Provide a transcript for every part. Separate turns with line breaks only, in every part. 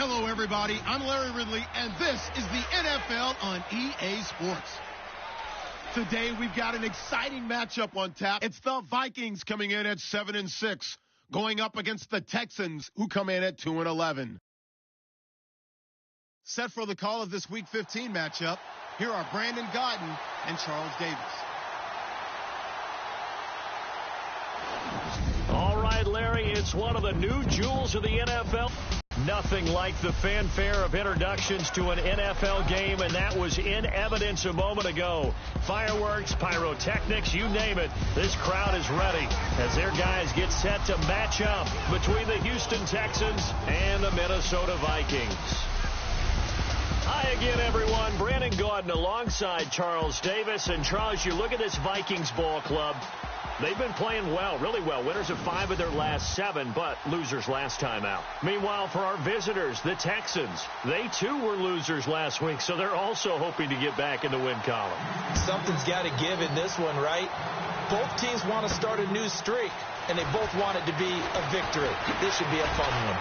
Hello, everybody. I'm Larry Ridley, and this is the NFL on EA Sports. Today, we've got an exciting matchup on tap. It's the Vikings coming in at 7-6, going up against the Texans, who come in at 2-11. Set for the call of this Week 15 matchup, here are Brandon Gaudin and Charles Davis.
All right, Larry, it's one of the new jewels of the NFL. Nothing like the fanfare of introductions to an NFL game, and that was in evidence a moment ago. Fireworks, pyrotechnics, you name it. This crowd is ready as their guys get set to match up between the Houston Texans and the Minnesota Vikings. Hi again, everyone. Brandon Gaudin alongside Charles Davis. And, Charles, you look at this Vikings ball club. They've been playing well, really well. Winners of 5 of their last 7, but losers last time out. Meanwhile, for our visitors, the Texans, they too were losers last week, so they're also hoping to get back in the win column.
Something's got to give in this one, right? Both teams want to start a new streak, and they both want it to be a victory. This should be a fun one.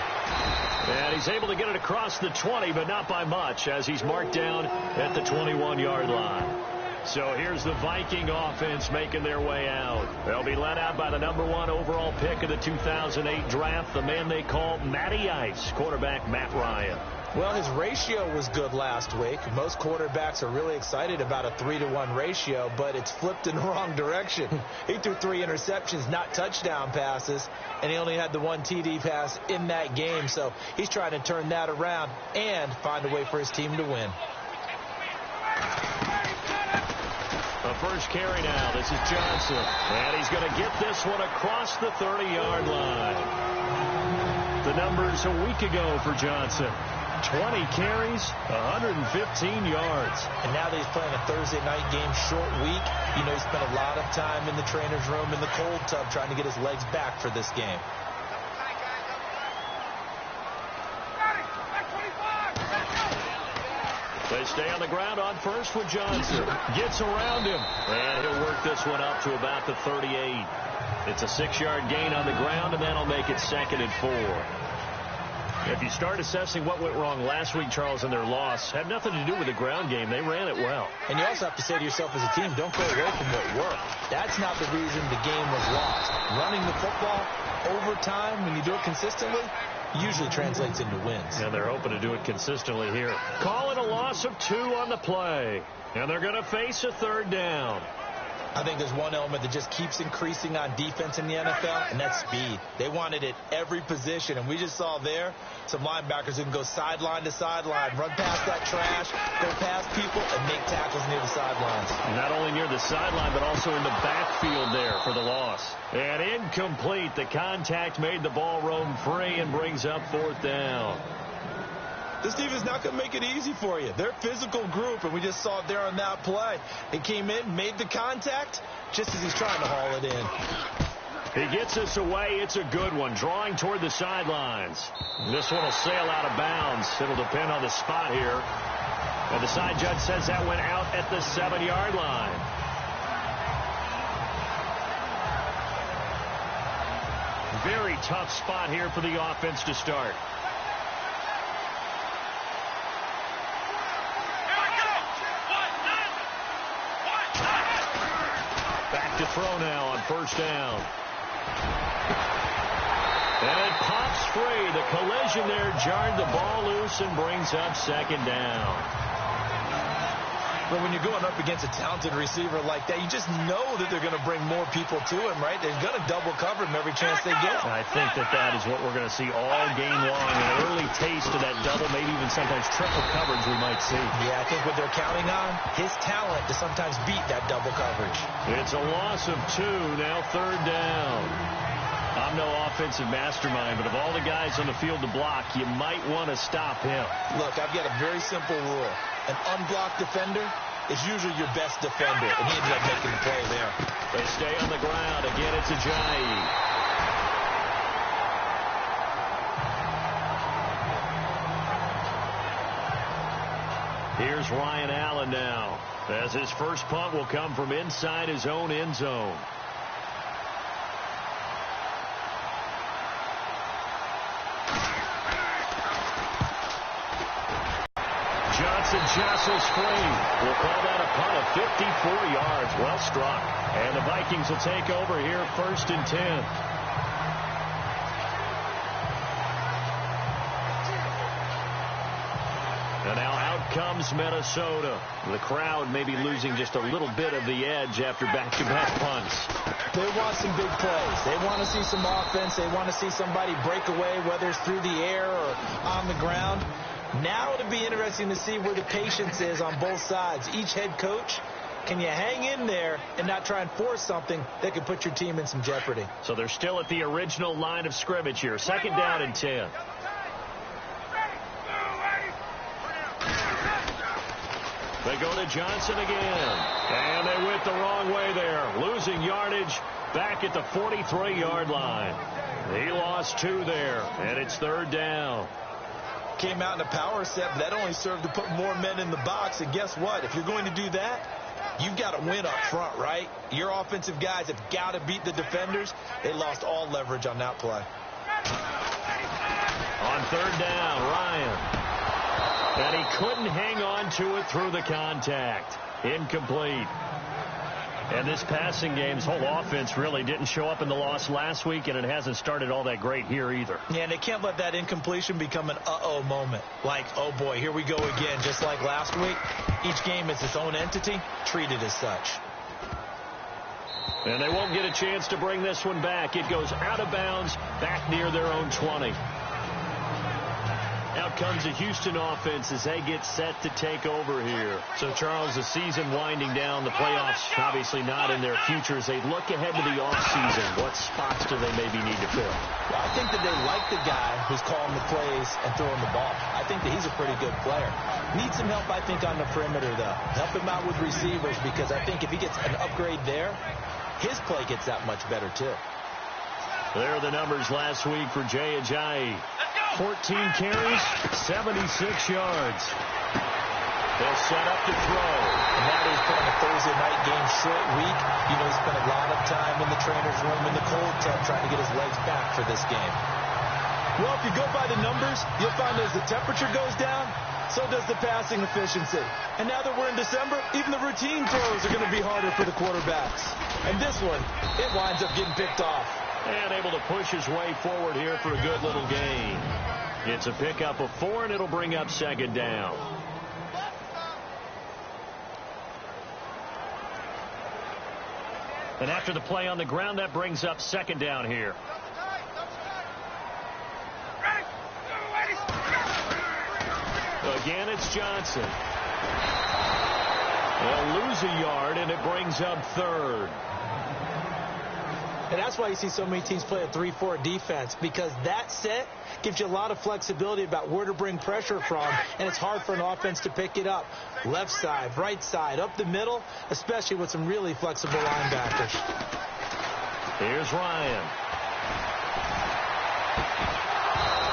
And he's able to get it across the 20, but not by much, as he's marked down at the 21-yard line. So here's the Viking offense making their way out. They'll be led out by the #1 overall pick of the 2008 draft, the man they call Matty Ice, quarterback Matt Ryan.
Well, his ratio was good last week. Most quarterbacks are really excited about a 3-to-1 ratio, but it's flipped in the wrong direction. He threw 3 interceptions, not touchdown passes, and he only had the 1 TD pass in that game. So he's trying to turn that around and find a way for his team to win.
The first carry now. This is Johnson. And he's going to get this one across the 30-yard line. The numbers a week ago for Johnson. 20 carries, 115 yards.
And now that he's playing a Thursday night game, short week, you know he spent a lot of time in the trainer's room in the cold tub trying to get his legs back for this game.
They stay on the ground on first with Johnson. Gets around him. And he'll work this one up to about the 38. It's a 6-yard gain on the ground, and that'll make it 2nd and 4. If you start assessing what went wrong last week, Charles, in their loss, had nothing to do with the ground game. They ran it well.
And you also have to say to yourself as a team, don't go away from what worked. That's not the reason the game was lost. Running the football over time, when you do it consistently, usually translates into wins.
And they're hoping to do it consistently here. Calling a loss of 2 on the play. And they're going to face a 3rd down.
I think there's one element that just keeps increasing on defense in the NFL, and that's speed. They want it at every position, and we just saw there some linebackers who can go sideline to sideline, run past that trash, go past people, and make tackles near the sidelines.
Not only near the sideline, but also in the backfield there for the loss. And incomplete. The contact made the ball roam free and brings up 4th down.
This defense is not going to make it easy for you. They're a physical group, and we just saw it there on that play. He came in, made the contact, just as he's trying to haul it in.
He gets this away. It's a good one, drawing toward the sidelines. This one will sail out of bounds. It'll depend on the spot here. And the side judge says that went out at the 7-yard line. Very tough spot here for the offense to start. Back to throw now on 1st down. And it pops free. The collision there jarred the ball loose and brings up 2nd down.
But when you're going up against a talented receiver like that, you just know that they're going to bring more people to him, right? They're going to double cover him every chance they get.
I think that is what we're going to see all game long. An early taste of that double, maybe even sometimes triple coverage we might see.
Yeah, I think what they're counting on, his talent to sometimes beat that double coverage.
It's a loss of 2, now 3rd down. I'm no offensive mastermind, but of all the guys on the field to block, you might want to stop him.
Look, I've got a very simple rule. An unblocked defender is usually your best defender, and he ended up making the play there.
They stay on the ground. Again, it's Ajayi. Here's Ryan Allen now, as his first punt will come from inside his own end zone. whistles free. We'll call that a punt of 54 yards. Well struck. And the Vikings will take over here, 1st and 10. And now out comes Minnesota. The crowd may be losing just a little bit of the edge after back-to-back punts.
They want some big plays. They want to see some offense. They want to see somebody break away, whether it's through the air or on the ground. Now it'll be interesting to see where the patience is on both sides. Each head coach, can you hang in there and not try and force something that could put your team in some jeopardy?
So they're still at the original line of scrimmage here. 2nd down and 10. They go to Johnson again. And they went the wrong way there. Losing yardage back at the 43-yard line. He lost 2 there. And it's 3rd down.
Came out in a power set, but that only served to put more men in the box. And guess what? If you're going to do that, you've got to win up front, right? Your offensive guys have got to beat the defenders. They lost all leverage on that play.
On 3rd down, Ryan. And he couldn't hang on to it through the contact. Incomplete. And this passing game's whole offense really didn't show up in the loss last week, and it hasn't started all that great here either.
Yeah, and they can't let that incompletion become an uh-oh moment. Like, oh boy, here we go again, just like last week. Each game is its own entity, treated as such.
And they won't get a chance to bring this one back. It goes out of bounds, back near their own 20. Out comes the Houston offense as they get set to take over here. So, Charles, the season winding down, the playoffs obviously not in their future. As they look ahead to the offseason, what spots do they maybe need to fill?
Well, I think that they like the guy who's calling the plays and throwing the ball. I think that he's a pretty good player. Needs some help, I think, on the perimeter, though. Help him out with receivers, because I think if he gets an upgrade there, his play gets that much better, too.
There are the numbers last week for Jay Ajayi. 14 carries, 76 yards. They'll set up to throw.
And now that he's put on a Thursday night game, short week, you know, he spent a lot of time in the trainer's room in the cold tub trying to get his legs back for this game. Well, if you go by the numbers, you'll find that as the temperature goes down, so does the passing efficiency. And now that we're in December, even the routine throws are going to be harder for the quarterbacks. And this one, it winds up getting picked off.
And able to push his way forward here for a good little gain. It's a pickup of 4, and it'll bring up 2nd down. And after the play on the ground, that brings up 2nd down here. Again, it's Johnson. They'll lose a yard, and it brings up 3rd.
And that's why you see so many teams play a 3-4 defense, because that set gives you a lot of flexibility about where to bring pressure from, and it's hard for an offense to pick it up. Left side, right side, up the middle, especially with some really flexible linebackers.
Here's Ryan.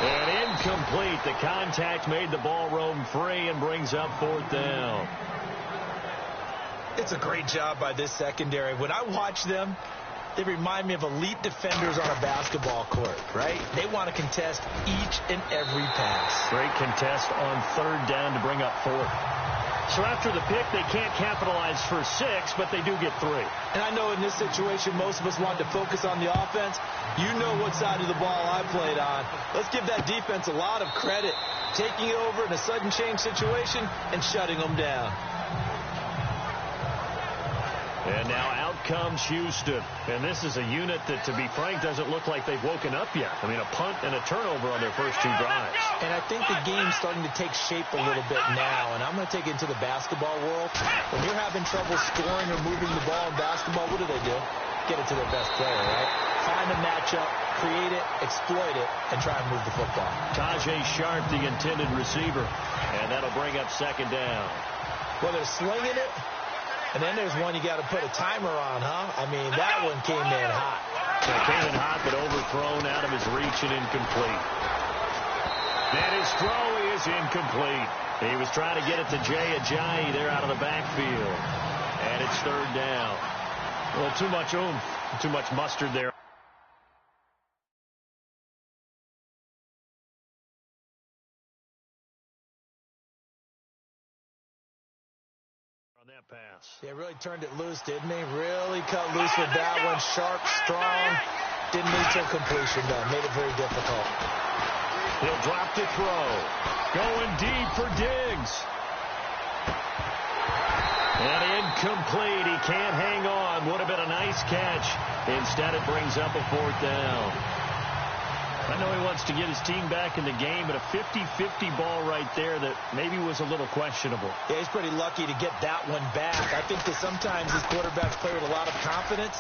And incomplete. The contact made the ball roam free and brings up 4th down.
It's a great job by this secondary. When I watch them, they remind me of elite defenders on a basketball court, right? They want to contest each and every pass.
Great contest on 3rd down to bring up 4th. So after the pick, they can't capitalize for 6, but they do get 3.
And I know in this situation, most of us want to focus on the offense. You know what side of the ball I played on. Let's give that defense a lot of credit, taking it over in a sudden change situation and shutting them down.
And now out comes Houston. And this is a unit that, to be frank, doesn't look like they've woken up yet. I mean, a punt and a turnover on their first 2 drives.
And I think the game's starting to take shape a little bit now. And I'm going to take it into the basketball world. When you're having trouble scoring or moving the ball in basketball, what do? Get it to their best player, right? Find a matchup, create it, exploit it, and try and move the football.
Tajay Sharp, the intended receiver. And that'll bring up 2nd down.
Well, they're slinging it. And then there's one you got to put a timer on, huh? I mean, that one came in hot.
So it came in hot, but overthrown, out of his reach, and incomplete. And his throw is incomplete. He was trying to get it to Jay Ajayi there out of the backfield. And it's 3rd down. Well, too much oomph, too much mustard there. that pass.
Yeah, really turned it loose, didn't he? Really cut loose with that one. Sharp, strong. Didn't lead to a completion, though. Made it very difficult.
He'll drop to throw. Going deep for Diggs. And incomplete. He can't hang on. Would have been a nice catch. Instead, it brings up a 4th down. I know he wants to get his team back in the game, but a 50-50 ball right there that maybe was a little questionable.
Yeah, he's pretty lucky to get that one back. I think that sometimes these quarterbacks play with a lot of confidence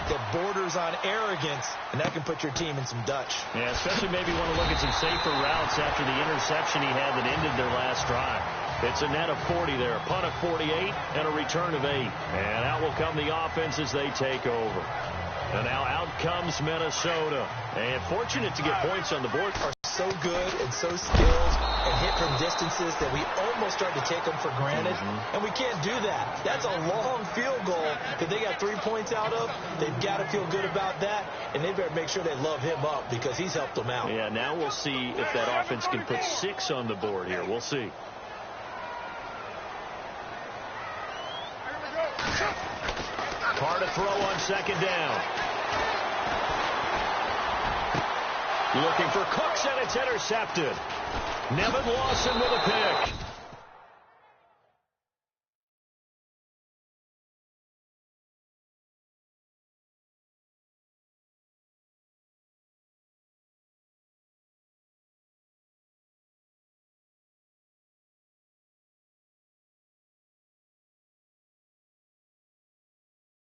that borders on arrogance, and that can put your team in some Dutch.
Yeah, especially maybe want to look at some safer routes after the interception he had that ended their last drive. It's a net of 40 there, a punt of 48, and a return of 8. And out will come the offense as they take over. And now out comes Minnesota. And fortunate to get points on the board.
Are so good and so skilled and hit from distances that we almost start to take them for granted. And we can't do that. That's a long field goal that they got 3 points out of. They've got to feel good about that. And they better make sure they love him up because he's helped them out.
Yeah, now we'll see if that offense can put 6 on the board here. We'll see. Carr to throw on 2nd down. Looking for Cooks, and it's intercepted. Nevin Lawson with a pick.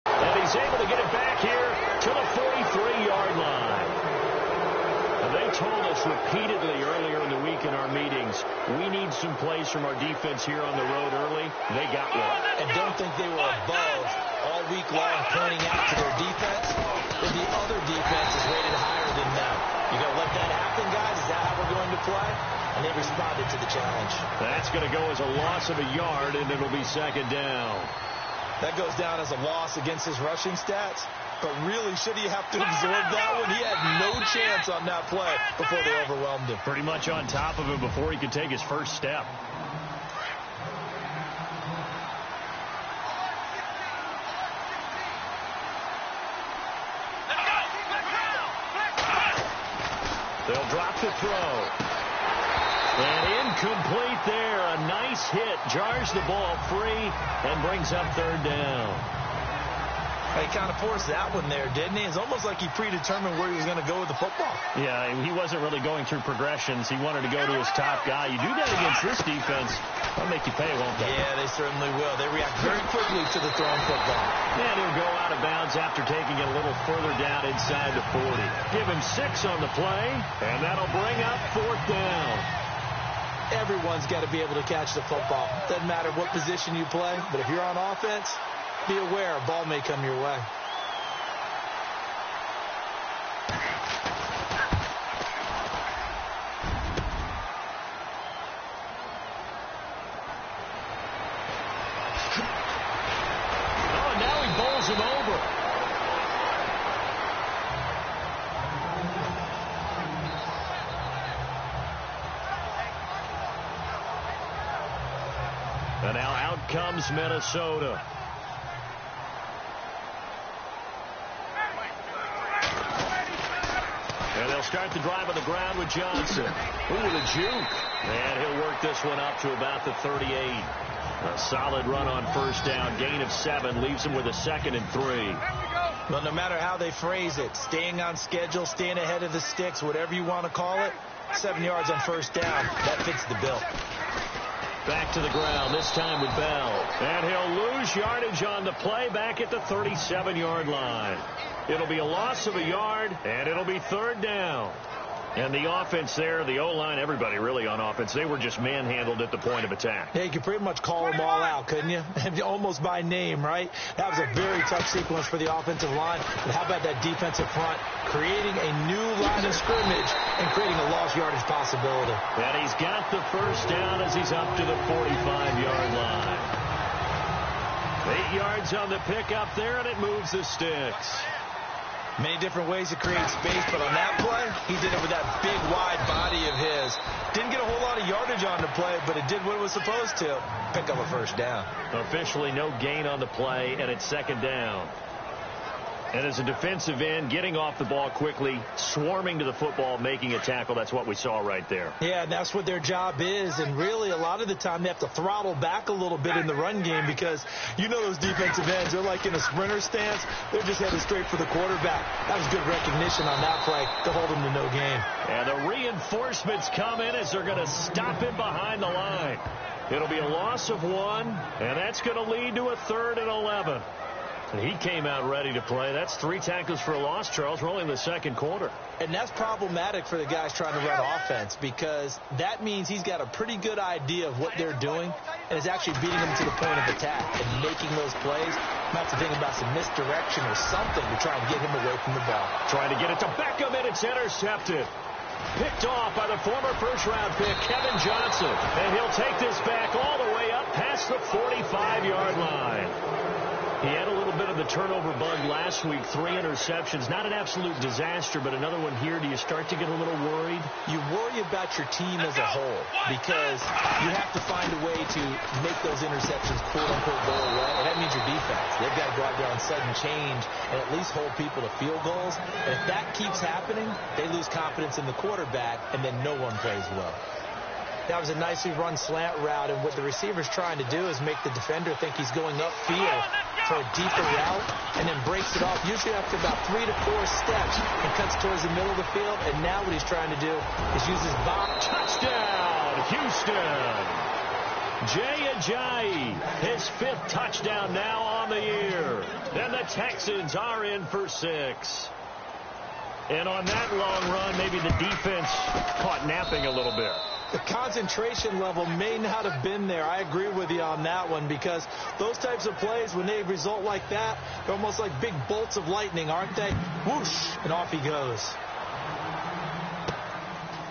And he's able to get it back here to the 43-yard line. They told us repeatedly earlier in the week in our meetings, we need some plays from our defense here on the road early. They got one.
And don't think they were above all week long pointing out to their defense that the other defense is rated higher than them. You got to let that happen, guys? Is that how we're going to play? And they responded to the challenge.
That's going to go as a loss of a yard, and it'll be 2nd down.
That goes down as a loss against his rushing stats. But really, should he have to absorb that one? He had no chance on that play before they overwhelmed him.
Pretty much on top of him before he could take his first step. They'll drop the throw. And incomplete there. A nice hit. Jars the ball free and brings up 3rd down.
He kind of forced that one there, didn't he? It's almost like he predetermined where he was going to go with the football.
Yeah, he wasn't really going through progressions. He wanted to go to his top guy. You do that against this defense, they'll make you pay, won't they?
Yeah, they certainly will. They react very quickly to the thrown football.
And he'll go out of bounds after taking it a little further down inside the 40. Give him 6 on the play, and that'll bring up 4th down.
Everyone's got to be able to catch the football. Doesn't matter what position you play, but if you're on offense, be aware a ball may come your way.
Oh, now he bowls him over. And now out comes Minnesota. And they'll start the drive on the ground with Johnson. Ooh, the juke. And he'll work this one up to about the 38. A solid run on 1st down. Gain of 7 leaves him with a 2nd and 3.
Well, no matter how they phrase it, staying on schedule, staying ahead of the sticks, whatever you want to call it, 7 yards on 1st down, that fits the bill.
Back to the ground, this time with Bell. And he'll lose yardage on the play back at the 37-yard line. It'll be a loss of a yard, and it'll be 3rd down. And the offense there, the O-line, everybody really on offense, they were just manhandled at the point of attack.
Yeah, you could pretty much call them all out, couldn't you? Almost by name, right? That was a very tough sequence for the offensive line. But how about that defensive front creating a new line of scrimmage and creating a lost yardage possibility?
And he's got the 1st down as he's up to the 45-yard line. 8 yards on the pickup there, and it moves the sticks.
Many different ways to create space, but on that play, he did it with that big, wide body of his. Didn't get a whole lot of yardage on the play, but it did what it was supposed to. Pick up a first down.
Officially no gain on the play, and it's second down. And as a defensive end, getting off the ball quickly, swarming to the football, making a tackle, that's what we saw right there.
Yeah, and that's what their job is. And really, a lot of the time, they have to throttle back a little bit in the run game because you know those defensive ends, they're like in a sprinter stance. They're just headed straight for the quarterback. That was good recognition on that play to hold him to no gain.
And the reinforcements come in as they're going to stop him behind the line. It'll be a loss of 1, and that's going to lead to a 3rd and 11. And he came out ready to play. That's 3 tackles for a loss, Charles. We're only in the second quarter.
And that's problematic for the guys trying to run offense because that means he's got a pretty good idea of what they're doing and is actually beating them to the point of attack and making those plays. Not to think about some misdirection or something to try and get him away from the ball.
Trying to get it to Beckham, and it's intercepted. Picked off by the former first-round pick, Kevin Johnson. And he'll take this back all the way up past the 45-yard line. He had a little bit of the turnover bug last week, 3 interceptions. Not an absolute disaster, but another one here. Do you start to get a little worried?
You worry about your team as a whole because you have to find a way to make those interceptions quote-unquote go away, and that means your defense. They've got to go out there on sudden change and at least hold people to field goals. And if that keeps happening, they lose confidence in the quarterback, and then no one plays well. That was a nicely run slant route, and what the receiver's trying to do is make the defender think he's going upfield for a deeper route, and then breaks it off, usually after about 3 to 4 steps, and cuts towards the middle of the field. And now what he's trying to do is use his body.
Touchdown, Houston! Jay Ajayi, his 5th touchdown now on the year. And the Texans are in for 6. And on that long run, maybe the defense caught napping a little bit.
The concentration level may not have been there. I agree with you on that one because those types of plays, when they result like that, they're almost like big bolts of lightning, aren't they? Whoosh, and off he goes.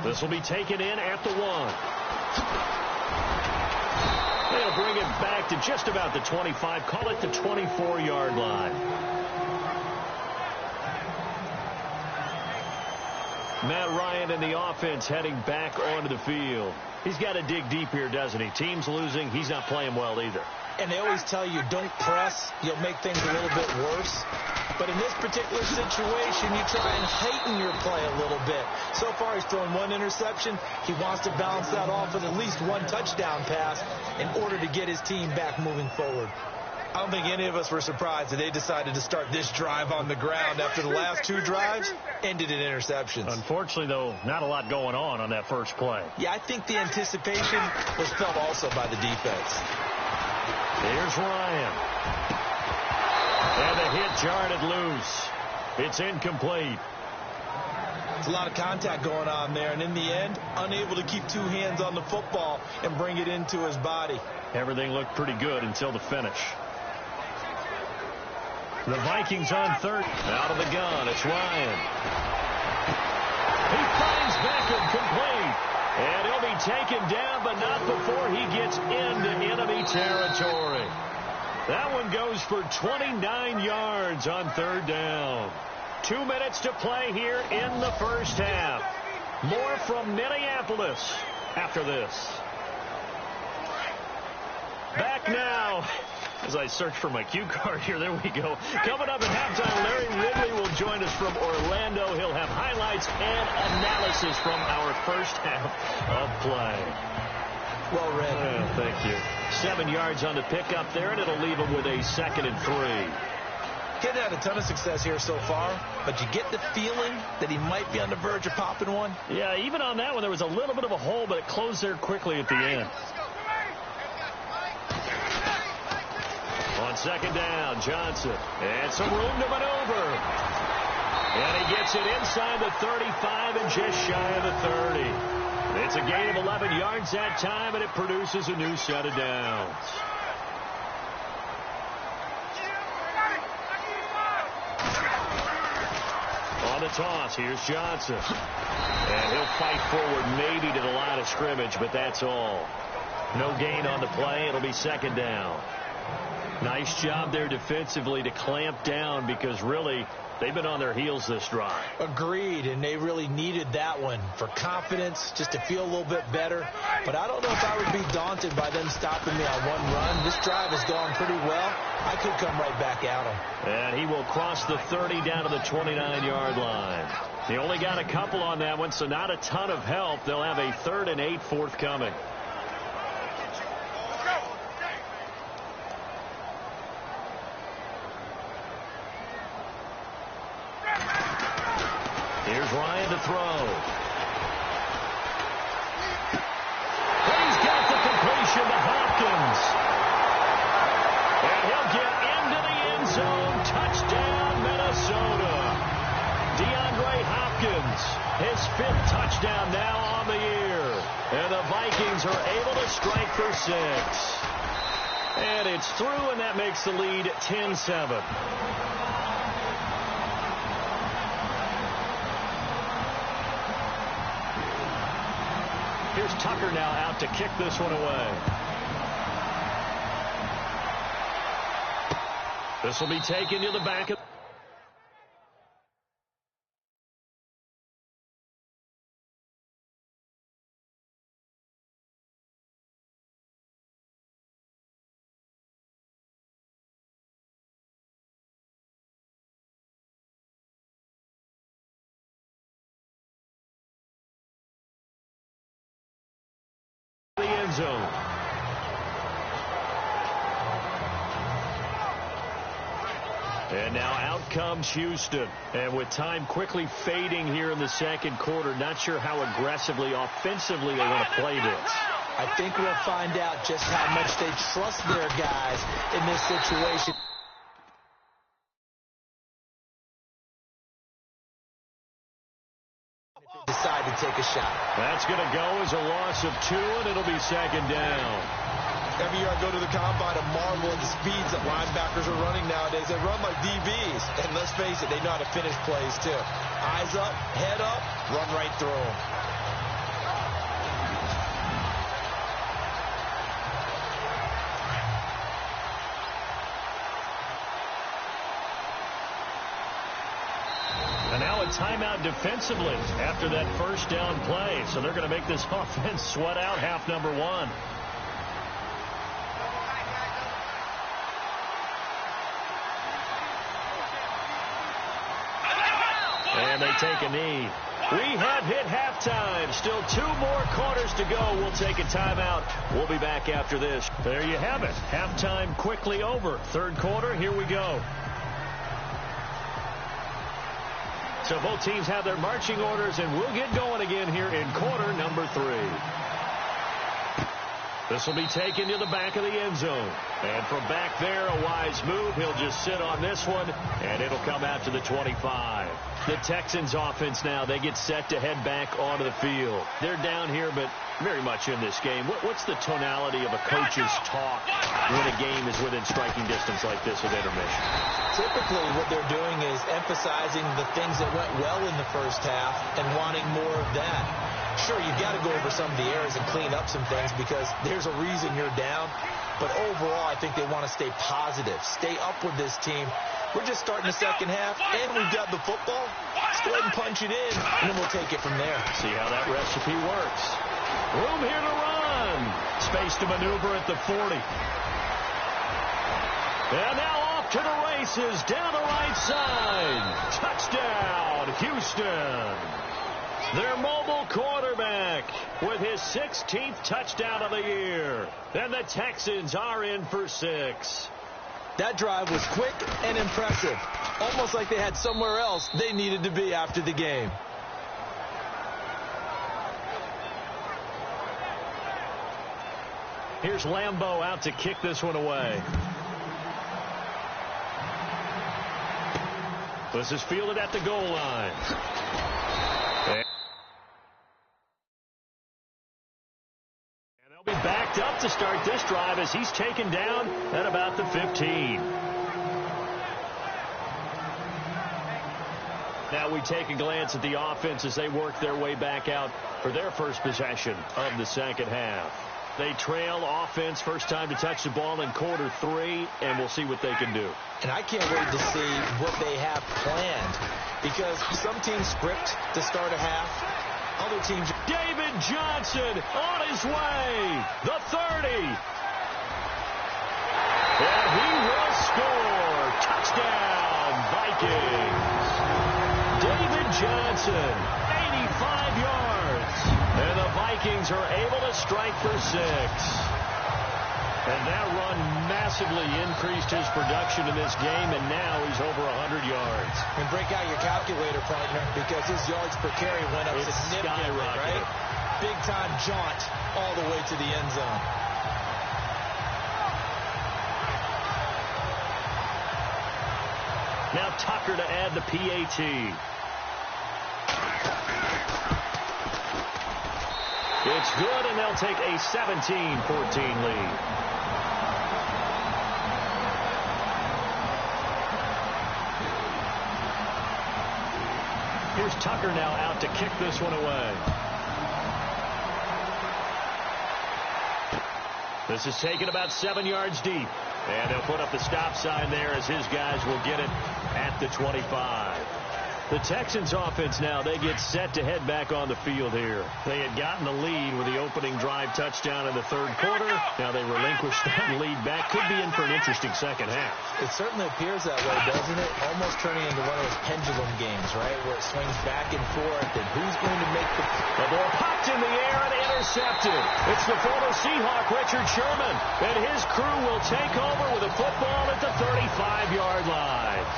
This will be taken in at the 1. They'll bring it back to just about the 25, call it the 24-yard line. Matt Ryan and the offense heading back onto the field. He's got to dig deep here, doesn't he? Team's losing. He's not playing well either.
And they always tell you, don't press. You'll make things a little bit worse. But in this particular situation, you try and heighten your play a little bit. So far, he's thrown 1 interception. He wants to balance that off with at least 1 touchdown pass in order to get his team back moving forward. I don't think any of us were surprised that they decided to start this drive on the ground after the last 2 drives ended in interceptions.
Unfortunately, though, not a lot going on that first play.
Yeah, I think the anticipation was felt also by the defense.
Here's Ryan. And the hit jarred it loose. It's incomplete.
There's a lot of contact going on there, and in the end, unable to keep 2 hands on the football and bring it into his body.
Everything looked pretty good until the finish. The Vikings on 3rd. Out of the gun, it's Ryan. He finds Beckham complete. And he'll be taken down, but not before he gets into enemy territory. That one goes for 29 yards on 3rd down. 2 minutes to play here in the first half. More from Minneapolis after this. Back now. As I search for my cue card here, there we go. Coming up at halftime, Larry Ridley will join us from Orlando. He'll have highlights and analysis from our first half of play.
Well read.
Thank you. 7 yards on the pickup there, and it'll leave him with a 2nd and 3.
Kid had a ton of success here so far, but you get the feeling that he might be on the verge of popping one.
Yeah, even on that one, there was a little bit of a hole, but it closed there quickly at the end. On 2nd down, Johnson. And some room to maneuver. And he gets it inside the 35 and just shy of the 30. It's a gain of 11 yards that time, and it produces a new set of downs. On the toss, here's Johnson. And he'll fight forward maybe to the line of scrimmage, but that's all. No gain on the play. It'll be 2nd down. Nice job there defensively to clamp down, because really they've been on their heels this drive.
Agreed, and they really needed that one for confidence, just to feel a little bit better. But I don't know if I would be daunted by them stopping me on one run. This drive has gone pretty well. I could come right back at them.
And he will cross the 30 down to the 29-yard line. He only got a couple on that one, so not a ton of help. They'll have a 3rd and 8 forthcoming. Here's Ryan to throw. He's got the completion to Hopkins. And he'll get into the end zone. Touchdown, Minnesota. DeAndre Hopkins, his 5th touchdown now on the year. And the Vikings are able to strike for 6. And it's through, and that makes the lead 10-7. Here's Tucker now out to kick this one away. This will be taken to the back of the end zone. And now out comes Houston. And with time quickly fading here in the second quarter, not sure how aggressively, offensively they want to play this.
I think we'll find out just how much they trust their guys in this situation. Decide to take a shot.
That's going to go as a loss of 2, and it'll be 2nd down.
Every year I go to the combine and marvel at the speeds that linebackers are running nowadays. They run like DBs. And let's face it, they know how to finish plays too. Eyes up, head up, run right through them.
And now a timeout defensively after that first down play. So they're going to make this offense sweat out half number 1. And they take a knee. We have hit halftime. Still 2 more quarters to go. We'll take a timeout. We'll be back after this. There you have it. Halftime quickly over. 3rd quarter, here we go. So both teams have their marching orders, and we'll get going again here in quarter number 3. This will be taken to the back of the end zone. And from back there, a wise move. He'll just sit on this one, and it'll come out to the 25. The Texans offense now, they get set to head back onto the field. They're down here, but very much in this game. What's the tonality of a coach's talk when a game is within striking distance like this with intermission?
Typically, what they're doing is emphasizing the things that went well in the first half and wanting more of that. Sure, you've got to go over some of the errors and clean up some things because there's a reason you're down. But overall, I think they want to stay positive, stay up with this team. We're just starting the second half, and we've got the football. Let's go ahead and punch it in, and then we'll take it from there.
See how that recipe works. Room here to run. Space to maneuver at the 40. And now off to the races, down the right side. Touchdown, Houston. Their mobile quarterback with his 16th touchdown of the year. And the Texans are in for 6.
That drive was quick and impressive. Almost like they had somewhere else they needed to be after the game.
Here's Lambeau out to kick this one away. This is fielded at the goal line. And they'll be backed up to start this drive as he's taken down at about the 15. Now we take a glance at the offense as they work their way back out for their first possession of the second half. They trail offense, first time to touch the ball in quarter 3, and we'll see what they can do.
And I can't wait to see what they have planned, because some teams script to start a half. Other teams...
David Johnson on his way. The 30. And he will score. Touchdown, Vikings. David Johnson, 85 yards. And the Vikings are able to strike for 6. And that run massively increased his production in this game, and now he's over 100 yards.
And break out your calculator, partner, because his yards per carry went up significantly, right? Big-time jaunt all the way to the end zone.
Now Tucker to add the PAT. It's good, and they'll take a 17-14 lead. Here's Tucker now out to kick this one away. This is taken about 7 yards deep. And they'll put up the stop sign there as his guys will get it at the 25. The Texans offense now, they get set to head back on the field here. They had gotten the lead with the opening drive touchdown in the third quarter. Now they relinquish that lead back. Could be in for an interesting second half.
It certainly appears that way, doesn't it? Almost turning into one of those pendulum games, right, where it swings back and forth, and who's going to make the
ball popped in the air and intercepted. It's the former Seahawk, Richard Sherman, and his crew will take over with a football at the 35-yard line.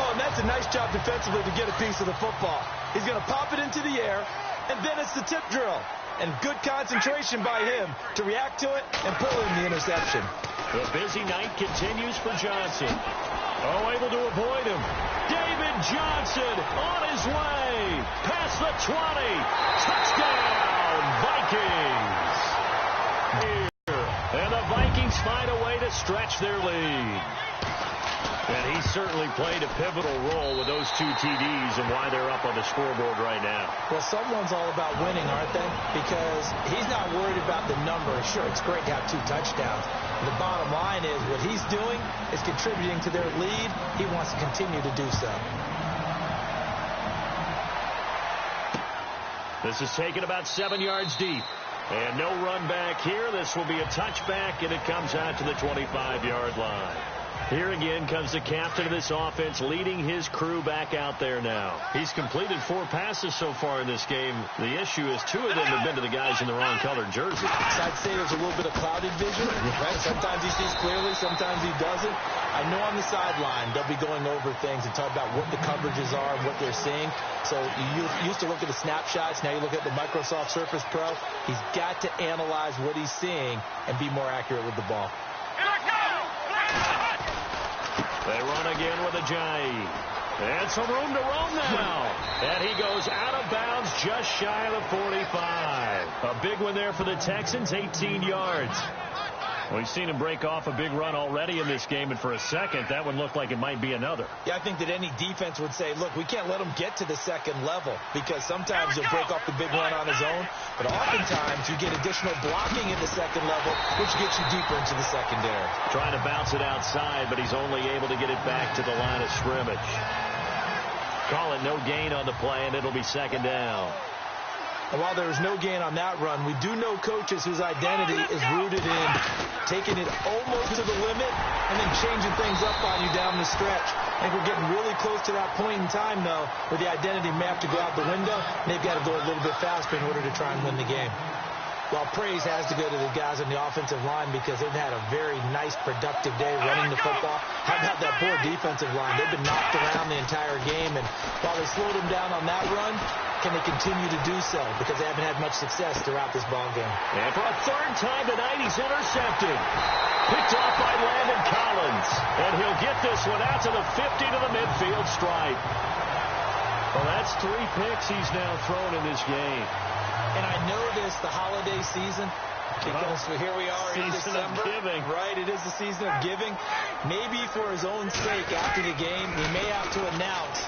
Oh, and that's a nice job defensively to get a piece of the football. He's going to pop it into the air, and then it's the tip drill. And good concentration by him to react to it and pull in the interception.
The busy night continues for Johnson. Oh, able to avoid him. David Johnson on his way. Past the 20. Touchdown, Vikings. And the Vikings find a way to stretch their lead. And he certainly played a pivotal role with those 2 TDs and why they're up on the scoreboard right now.
Well, someone's all about winning, aren't they? Because he's not worried about the number. Sure, it's great to have 2 touchdowns. The bottom line is what he's doing is contributing to their lead. He wants to continue to do so.
This is taken about 7 yards deep. And no run back here. This will be a touchback, and it comes out to the 25-yard line. Here again comes the captain of this offense, leading his crew back out there now. He's completed 4 passes so far in this game. The issue is 2 of them have been to the guys in the wrong colored jersey.
So I'd say there's a little bit of clouded vision, right? Sometimes he sees clearly, sometimes he doesn't. I know on the sideline they'll be going over things and talk about what the coverages are and what they're seeing. So you used to look at the snapshots. Now you look at the Microsoft Surface Pro. He's got to analyze what he's seeing and be more accurate with the ball.
They run again with Ajayi. And some room to roam now. And he goes out of bounds just shy of the 45. A big one there for the Texans, 18 yards. We've seen him break off a big run already in this game, and for a second, that one looked like it might be another.
Yeah, I think that any defense would say, look, we can't let him get to the second level, because sometimes he'll break off the big run on his own, but oftentimes you get additional blocking in the second level, which gets you deeper into the secondary.
Trying to bounce it outside, but he's only able to get it back to the line of scrimmage. Call it no gain on the play, and it'll be second down.
And while there was no gain on that run, we do know coaches whose identity is rooted in taking it almost to the limit and then changing things up on you down the stretch. I think we're getting really close to that point in time, though, where the identity may have to go out the window, and they've got to go a little bit faster in order to try and win the game. Well, praise has to go to the guys on the offensive line because they've had a very nice, productive day running the football. How about that poor defensive line? They've been knocked around the entire game, and while they slowed them down on that run, can they continue to do so? Because they haven't had much success throughout this ball game.
And for a third time tonight, he's intercepted. Picked off by Landon Collins. And he'll get this one out to the 50 to the midfield stripe. Well, that's 3 picks he's now thrown in this game.
And I know this, the holiday season, because here we are in December.
Giving.
Right, it is the season of giving. Maybe for his own sake after the game, we may have to announce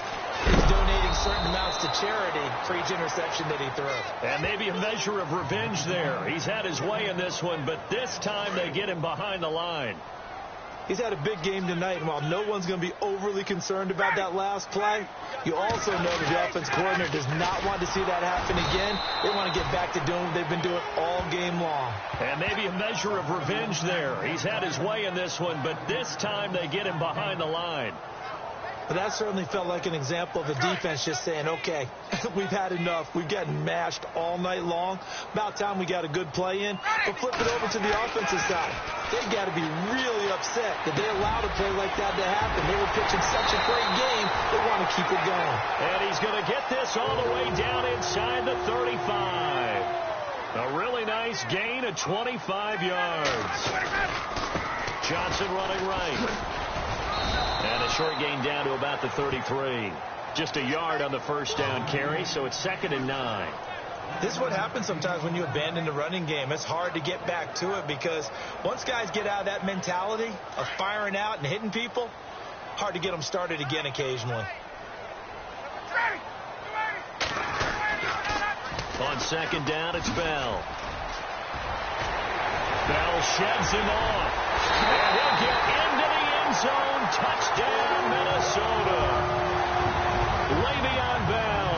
He's donating certain amounts to charity for each interception that he throws.
And maybe a measure of revenge there. He's had his way in this one, but this time they get him behind the line.
He's had a big game tonight, and while no one's going to be overly concerned about that last play, you also know that the offense coordinator does not want to see that happen again. They want to get back to doing what they've been doing all game long.
And maybe a measure of revenge there. He's had his way in this one, but this time they get him behind the line.
But that certainly felt like an example of the defense just saying, okay, we've had enough. We've gotten mashed all night long. About time we got a good play in. But flip it over to the offensive side. They've got to be really upset that they allowed a play like that to happen. They were pitching such a great game, they want to keep it going.
And he's going to get this all the way down inside the 35. A really nice gain of 25 yards. Johnson running right. And a short gain down to about the 33. Just a yard on the first down carry, so it's 2nd and 9.
This is what happens sometimes when you abandon the running game. It's hard to get back to it because once guys get out of that mentality of firing out and hitting people, hard to get them started again occasionally.
On 2nd down, it's Bell. Bell sheds him off. And he'll get into the end zone. Touchdown, Minnesota. Le'Veon Bell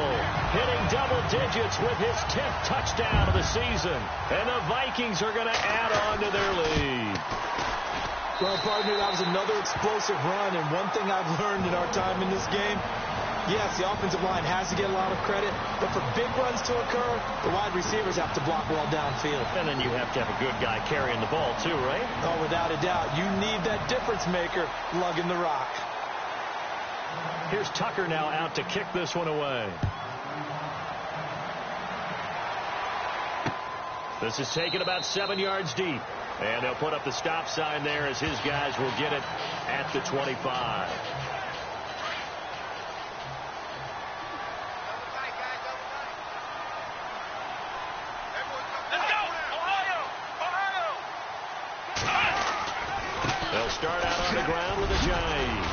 hitting double digits with his 10th touchdown of the season. And the Vikings are going to add on to their lead.
Well, partner, that was another explosive run. And one thing I've learned in our time in this game, yes, the offensive line has to get a lot of credit, but for big runs to occur, the wide receivers have to block well downfield.
And then you have to have a good guy carrying the ball too, right?
Oh, without a doubt. You need that difference maker lugging the rock.
Here's Tucker now out to kick this one away. This is taken about 7 yards deep. And they'll put up the stop sign there as his guys will get it at the 25. They'll start out on the ground with Ajayi.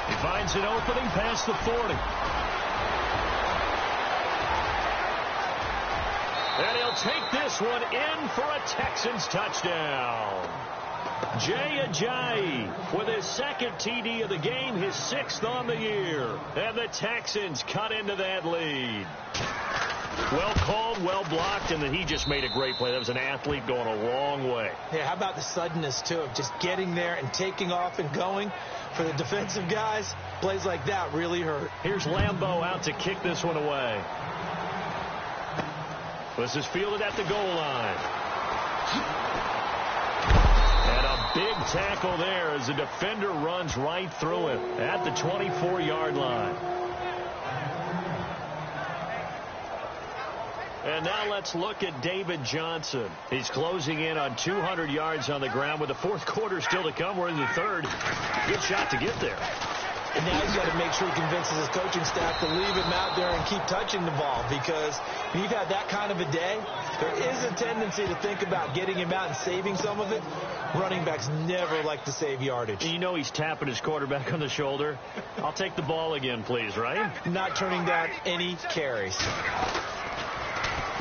He finds an opening past the 40. And he'll take this one in for a Texans touchdown. Jay Ajayi with his 2nd TD of the game, his 6th on the year. And the Texans cut into that lead. Well called, well blocked, and then he just made a great play. That was an athlete going a long way.
Yeah, how about the suddenness, too, of just getting there and taking off and going? For the defensive guys, plays like that really hurt.
Here's Lambeau out to kick this one away. This is fielded at the goal line. And a big tackle there as the defender runs right through him at the 24-yard line. And now let's look at David Johnson. He's closing in on 200 yards on the ground with the 4th quarter still to come. We're in the 3rd. Good shot to get there.
And now he's got to make sure he convinces his coaching staff to leave him out there and keep touching the ball, because when you've had that kind of a day, there is a tendency to think about getting him out and saving some of it. Running backs never like to save yardage.
You know he's tapping his quarterback on the shoulder. I'll take the ball again, please, right?
Not turning down any carries.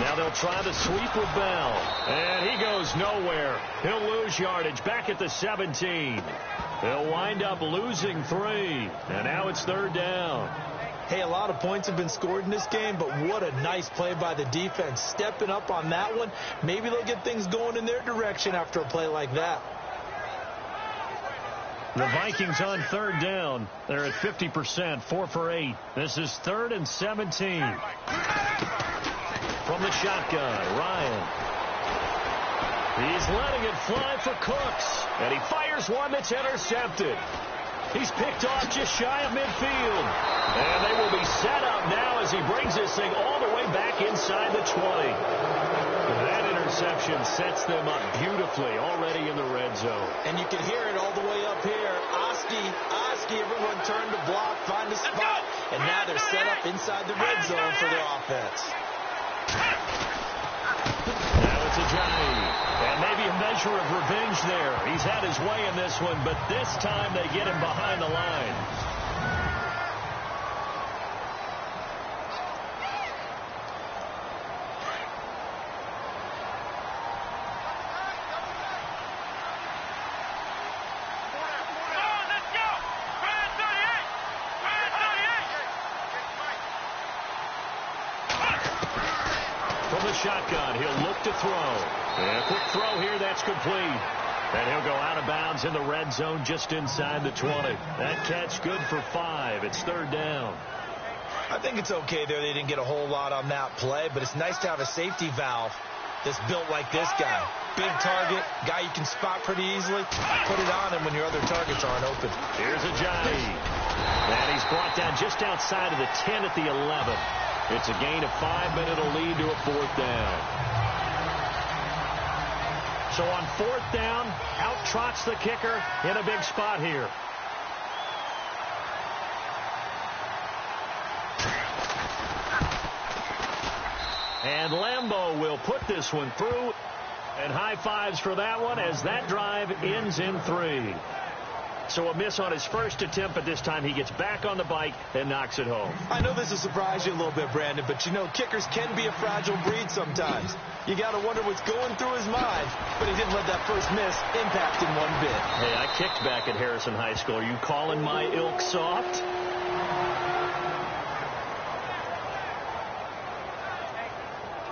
Now they'll try the sweep with Bell. And he goes nowhere. He'll lose yardage back at the 17. They'll wind up losing 3. And now it's 3rd down.
Hey, a lot of points have been scored in this game, but what a nice play by the defense. Stepping up on that one. Maybe they'll get things going in their direction after a play like that.
The Vikings on 3rd down. They're at 50%, 4 for 8. This is 3rd and 17. From the shotgun, Ryan. He's letting it fly for Cooks. And he fires one that's intercepted. He's picked off just shy of midfield. And they will be set up now as he brings this thing all the way back inside the 20. That interception sets them up beautifully already in the red zone.
And you can hear it all the way up here. Oski, everyone turned to block, find a spot. And now they're set up inside the red zone for their offense.
Now it's Ajayi. And maybe a measure of revenge there. He's had his way in this one, but this time they get him behind the line. shotgun. He'll look to throw. And a quick throw here. That's complete. And he'll go out of bounds in the red zone just inside the 20. That catch good for 5. It's third down.
I think it's okay there. They didn't get a whole lot on that play, but it's nice to have a safety valve that's built like this guy. Big target, guy you can spot pretty easily. Put it on him when your other targets aren't open.
Here's Ajayi. And he's brought down just outside of the 10 at the 11. It's a gain of 5, but it'll lead to a fourth down. So on fourth down, out trots the kicker in a big spot here. And Lambeau will put this one through. And high fives for that one as that drive ends in 3. So a miss on his first attempt, but this time he gets back on the bike and knocks it home.
I know this will surprise you a little bit, Brandon, but you know kickers can be a fragile breed sometimes. You got to wonder what's going through his mind, but he didn't let that first miss impact him one bit.
Hey, I kicked back at Harrison High School. Are you calling my ilk soft?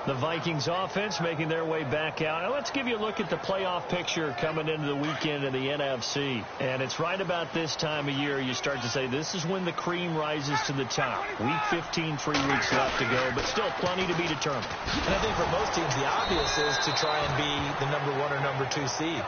The Vikings offense making their way back out. Now let's give you a look at the playoff picture coming into the weekend in the NFC. And it's right about this time of year you start to say this is when the cream rises to the top. Week 15, 3 weeks left to go, but still plenty to be determined.
And I think for most teams the obvious is to try and be the number 1 or number 2 seed.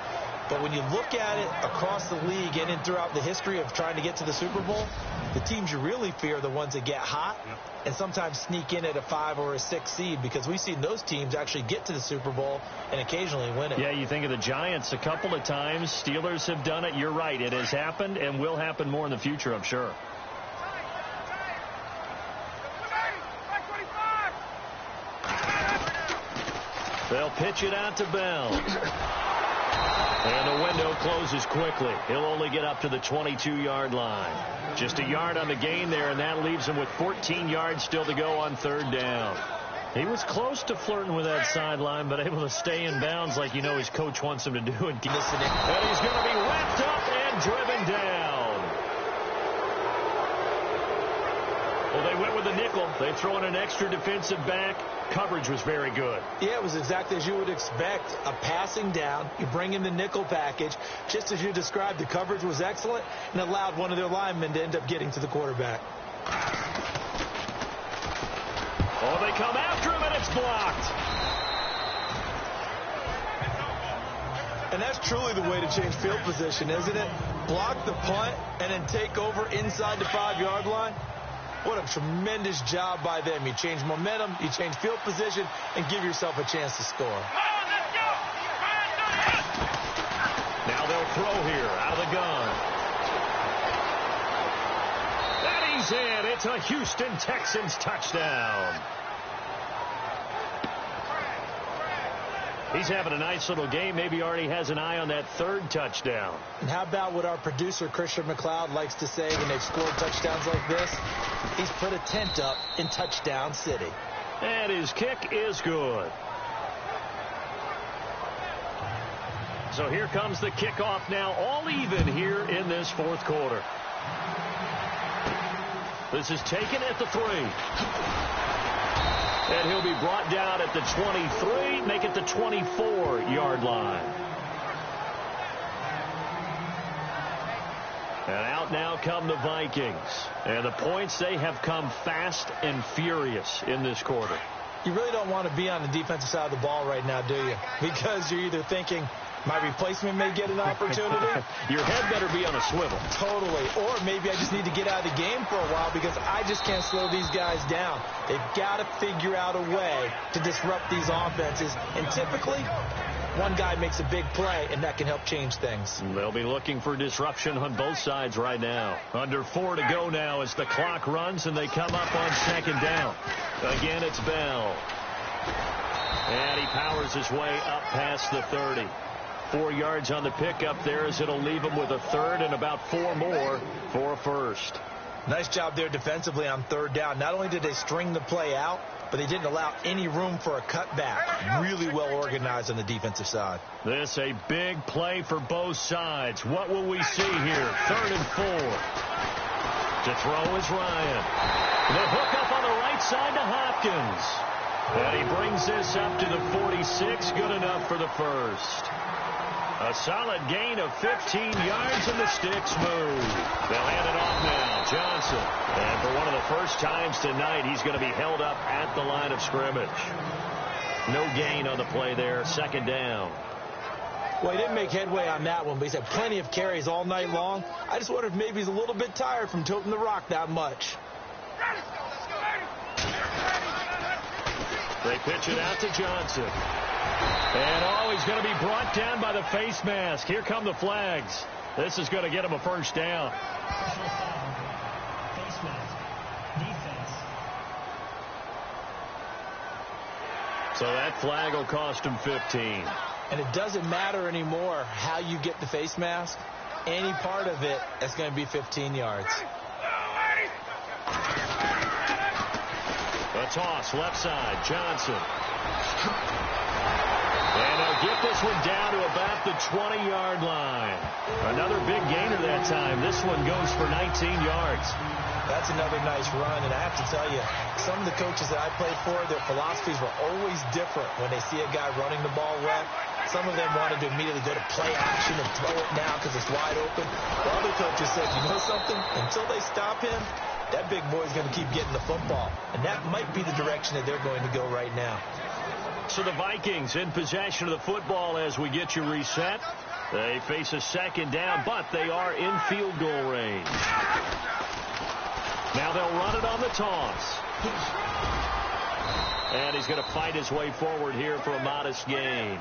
But when you look at it across the league and throughout the history of trying to get to the Super Bowl, the teams you really fear are the ones that get hot and sometimes sneak in at a 5 or a 6 seed, because we've seen those teams actually get to the Super Bowl and occasionally win it.
Yeah, you think of the Giants a couple of times. Steelers have done it. You're right. It has happened and will happen more in the future, I'm sure. They'll pitch it out to Bell. And the window closes quickly. He'll only get up to the 22-yard line. Just a yard on the gain there, and that leaves him with 14 yards still to go on third down. He was close to flirting with that sideline, but able to stay in bounds like you know his coach wants him to do. And he's going to be wrapped up and driven down. Well, they went with a nickel. They throw in an extra defensive back. Coverage was very good.
Yeah, it was exactly as you would expect. A passing down. You bring in the nickel package. Just as you described, the coverage was excellent and allowed one of their linemen to end up getting to the quarterback.
Oh, they come after him, and it's blocked.
And that's truly the way to change field position, isn't it? Block the punt and then take over inside the 5-yard line. What a tremendous job by them. You change momentum, you change field position, and give yourself a chance to score.
Now they'll throw here out of the gun. And he's in. It's a Houston Texans touchdown. He's having a nice little game. Maybe already has an eye on that third touchdown.
And how about what our producer, Christian McLeod, likes to say when they've scored touchdowns like this? He's put a tent up in Touchdown City.
And his kick is good. So here comes the kickoff now, all even here in this fourth quarter. This is taken at the 3. And he'll be brought down at the 23, make it the 24-yard line. And out now come the Vikings. And the points, they have come fast and furious in this quarter.
You really don't want to be on the defensive side of the ball right now, do you? Because you're either thinking, my replacement may get an opportunity.
Your head better be on a swivel.
Totally. Or maybe I just need to get out of the game for a while because I just can't slow these guys down. They've got to figure out a way to disrupt these offenses. And typically, one guy makes a big play, and that can help change things.
They'll be looking for disruption on both sides right now. Under 4 to go now as the clock runs, and they come up on second down. Again, it's Bell. And he powers his way up past the 30. 4 yards on the pickup there as it'll leave him with a third and about 4 more for a first.
Nice job there defensively on third down. Not only did they string the play out, but they didn't allow any room for a cutback. Really well organized on the defensive side.
This a big play for both sides. What will we see here? 3rd and 4. To throw is Ryan. The hook up on the right side to Hopkins. And he brings this up to the 46. Good enough for the first. A solid gain of 15 yards, and the sticks move. They'll hand it off now. Johnson. And for one of the first times tonight, he's going to be held up at the line of scrimmage. No gain on the play there. Second down.
Well, he didn't make headway on that one, but he's had plenty of carries all night long. I just wonder if maybe he's a little bit tired from toting the rock that much.
They pitch it out to Johnson. And, he's going to be brought down by the face mask. Here come the flags. This is going to get him a first down.
Face mask. Defense.
So that flag will cost him 15.
And it doesn't matter anymore how you get the face mask. Any part of it, that's going to be 15 yards.
A toss, left side, Johnson. And they'll get this one down to about the 20-yard line. Another big gainer that time. This one goes for 19 yards.
That's another nice run, and I have to tell you, some of the coaches that I played for, their philosophies were always different when they see a guy running the ball well. Some of them wanted to immediately go to play action and throw it now because it's wide open. While other coaches said, you know something? Until they stop him, that big boy's going to keep getting the football. And that might be the direction that they're going to go right now.
So the Vikings in possession of the football as we get you reset. They face a second down, but they are in field goal range. Now they'll run it on the toss. And he's going to fight his way forward here for a modest gain.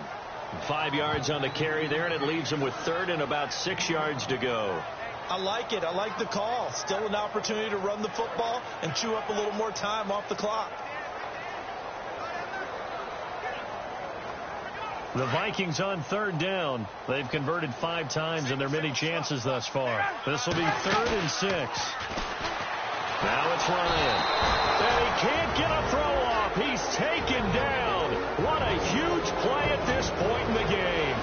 5 yards on the carry there, and it leaves him with third and about 6 yards to go.
I like it. I like the call. Still an opportunity to run the football and chew up a little more time off the clock.
The Vikings on third down. They've converted 5 times in their many chances thus far. This will be 3rd and 6. Now it's Ryan. And he can't get a throw off. He's taken down. What a huge play at this point in the game.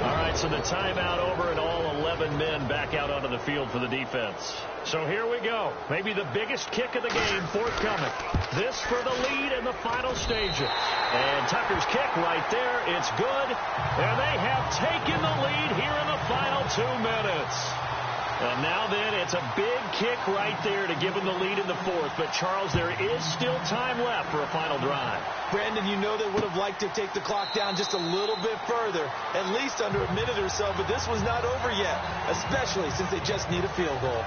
All right, so the timeout over and all 11 men back out onto the field for the defense. So here we go. Maybe the biggest kick of the game forthcoming. This for the lead in the final stages. And Tucker's kick right there. It's good. And they have taken the lead here in the final 2 minutes. And now then, it's a big kick right there to give them the lead in the 4th. But, Charles, there is still time left for a final drive.
Brandon, you know they would have liked to take the clock down just a little bit further, at least under a minute or so. But this was not over yet, especially since they just need a field goal.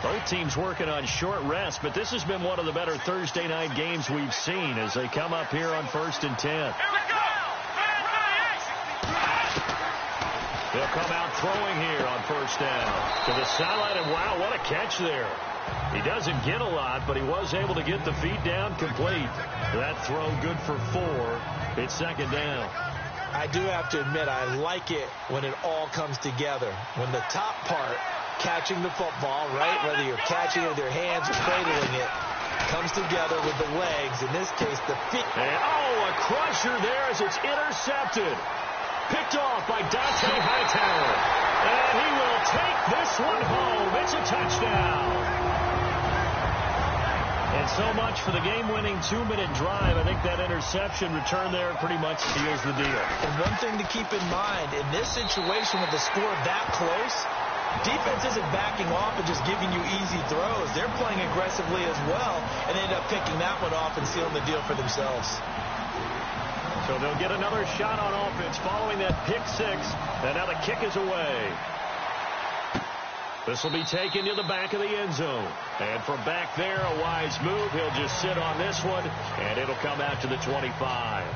Both teams working on short rest, but this has been one of the better Thursday night games we've seen as they come up here on 1st and 10. They'll come out throwing here on 1st down to the sideline, and wow, what a catch there. He doesn't get a lot, but he was able to get the feet down complete. That throw good for 4. It's 2nd down.
I do have to admit, I like it when it all comes together. When the top part, catching the football, right, whether you're catching it with your hands or cradling it, comes together with the legs, in this case, the feet.
And, a crusher there as it's intercepted. Picked off by Dante Hightower. And he will take this one home. It's a touchdown. And so much for the game-winning 2-minute drive. I think that interception return there pretty much seals the deal.
And one thing to keep in mind, in this situation with the score that close, defense isn't backing off and just giving you easy throws. They're playing aggressively as well and end up picking that one off and sealing the deal for themselves.
So they'll get another shot on offense following that pick 6. And now the kick is away. This will be taken to the back of the end zone. And from back there, a wise move. He'll just sit on this one, and it'll come out to the 25.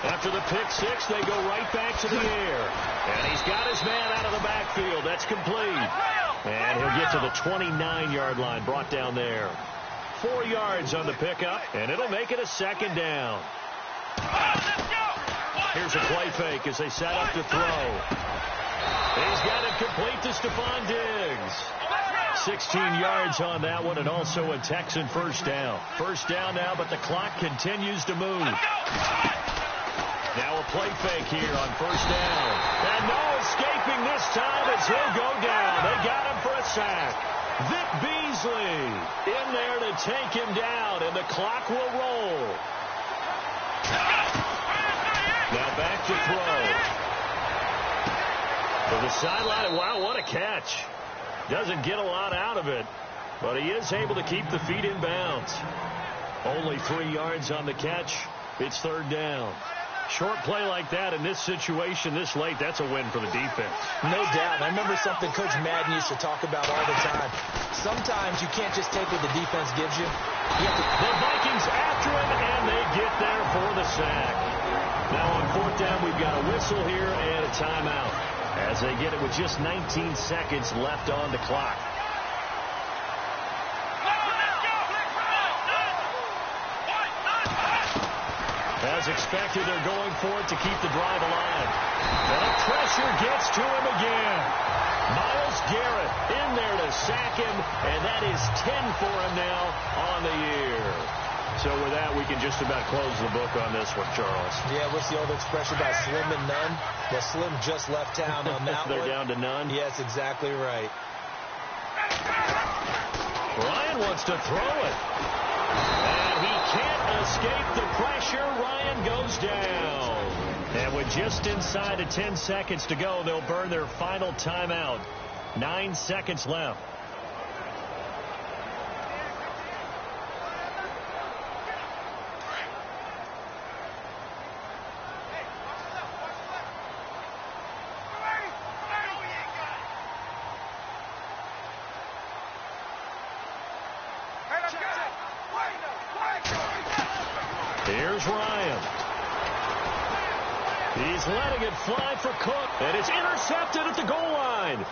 After the pick 6, they go right back to the air. And he's got his man out of the backfield. That's complete. And he'll get to the 29-yard line, brought down there. 4 yards on the pickup, and it'll make it a 2nd down. Here's a play fake as they set up to throw. He's got it complete to Stephon Diggs. 16 yards on that one, and also a Texan first down. First down now, but the clock continues to move. Now a play fake here on first down. And no escaping this time as he'll go down. They got him for a sack. Vic Beasley in there to take him down, and the clock will roll. Now back to throw. To the sideline. Wow, what a catch. Doesn't get a lot out of it, but he is able to keep the feet in bounds. Only 3 yards on the catch. It's third down. Short play like that in this situation this late, that's a win for the defense.
No doubt. I remember something Coach Madden used to talk about all the time. Sometimes you can't just take what the defense gives you.
The Vikings after him, and they get there for the sack. Now on fourth down, we've got a whistle here and a timeout as they get it with just 19 seconds left on the clock. As expected, they're going for it to keep the drive alive. And the pressure gets to him again. Myles Garrett in there to sack him, and that is 10 for him now on the year. So with that, we can just about close the book on this one, Charles.
Yeah, what's the old expression about slim and none? Well, Slim just left town on that
They're down to none?
Yes, exactly right.
Ryan wants to throw it. And he can't escape the pressure. Ryan goes down. And with just inside of 10 seconds to go, they'll burn their final timeout. 9 seconds left. Here's Ryan. He's letting it fly for Cook. And it's intercepted at the goal line.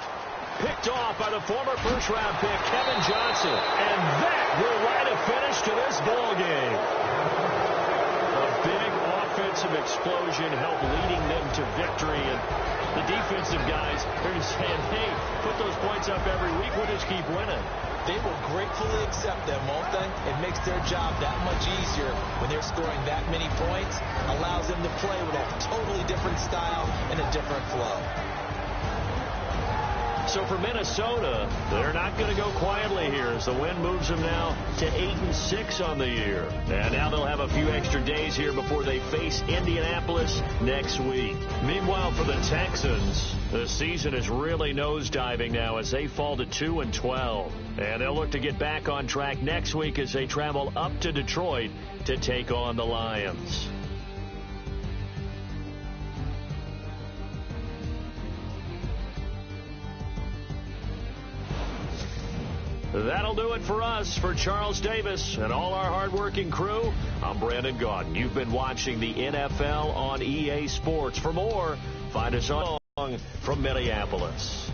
Picked off by the former first-round pick, Kevin Johnson. And that will write a finish to this ball game. A big offensive explosion helped leading them to victory. And the defensive guys are just saying, hey, put those points up every week. We'll just keep winning.
They will gratefully accept them, won't they? It makes their job that much easier when they're scoring that many points. Allows them to play with a totally different style and a different flow.
So for Minnesota, they're not going to go quietly here as the win moves them now to 8-6 on the year. And now they'll have a few extra days here before they face Indianapolis next week. Meanwhile, for the Texans, the season is really nosediving now as they fall to 2-12. And they'll look to get back on track next week as they travel up to Detroit to take on the Lions. That'll do it for us. For Charles Davis and all our hardworking crew, I'm Brandon Gaudin. You've been watching the NFL on EA Sports. For more, find us on from Minneapolis.